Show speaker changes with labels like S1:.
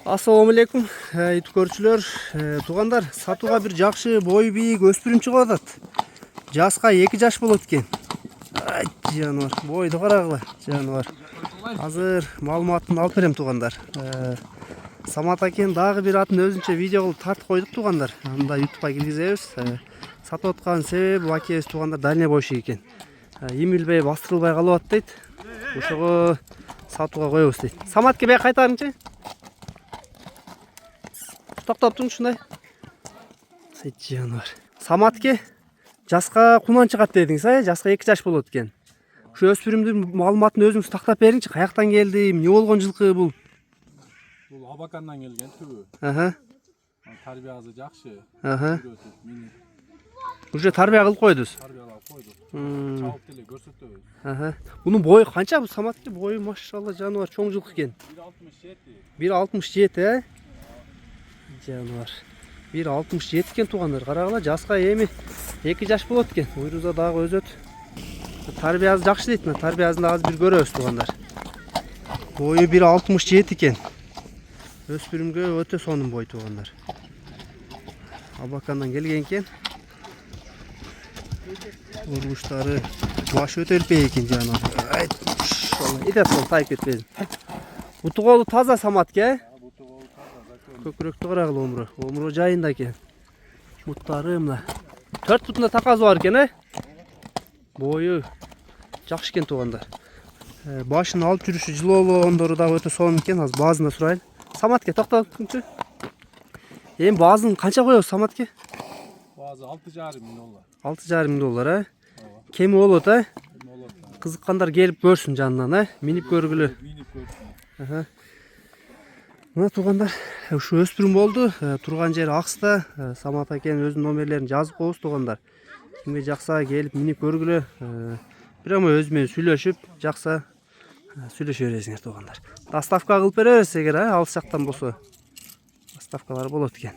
S1: Assalamu alaikum, YouTube көрүүчүлөр. Туугандар, сатууга бир жакшы бой бийик өспүрүм чыгып атат. Жаска 2 жаш болот экен. Ай, жаныбар, бойду карагыла, жаныбар. Азыр маалыматын алып берем туугандар. Самат акен дагы бир атын өзүнчө видео кылып тартып койдук туугандар. Анда YouTubeга киргизебиз. Сатып аткан себеби акебиз туугандар дальний бойшик екен. Имилбей, бастырылбай калып атат дейт. Ошого сатууга коебуз дейт. Саматке бай кайтарыңчы. Токтоп туруңчу ушундай. Жаныбар. Саматке жаска кунан чыгат дедиңиз, жаска 2 жаш болот экен. Ушу өспүрүмдүн маалыматын өзүңүз тактап бериңчи. Каяктан келди, эмне болгон жылкы бул?
S2: Бул Абакандан келген түбү. Тарбиясы жакшы.
S1: Уже тарбия кылып койдуз.
S2: Тарбиялап койдук. Чабып деле көрсөтөбүз.
S1: Бунун бою канча? Бул Саматке бою машалла жаныбар чоң жылкы экен. 1.67, жаныбар. 1.67 экен туугандар. Карагыла, жаска эми 2 жаш болот экен. Уйруза дагы өзөт. Тарбиясы жакшы дейт. Тарбиясын да азыр бир көрөбүз туугандар. Бою 1.67 экен. Өспүрүмгө өтө сонун бой туугандар. Абакандан келген экен. Ургуштары баш өтө элпей экен жаныбар. Ай, идет сол тайып кетпесин. Буту колу таза Саматке, көкүрөктү карагыла, омуру жайында экен. Буттары мына 4 бутунда таказы бар экен, Бою жакшы экен туугандар. Башын алып жүрүшү жылоолондору да өтө сонун экен. Азыр баазына сурайын. Саматке токтотуңчу. Эми баазын канча коебуз Саматке?
S2: Баазы 6,5 миң доллар.
S1: 6,5 миң доллар, Кеми болот, Кызыккандар келип көрсүн жанынан, минип көргүлө. Мына туугандар, ушу өспүрүм болду. Турган жери Акста. Самат акен өзүнүн номерлерин жазып коебуз туугандар. Кимге жакса келип минип көргүлө. Прямо өзү менен сүйлөшүп, жакса сүйлөшө бересиңер туугандар. Доставка кылып беребиз эгер алыс жактан болсо. Доставкалар болот экен.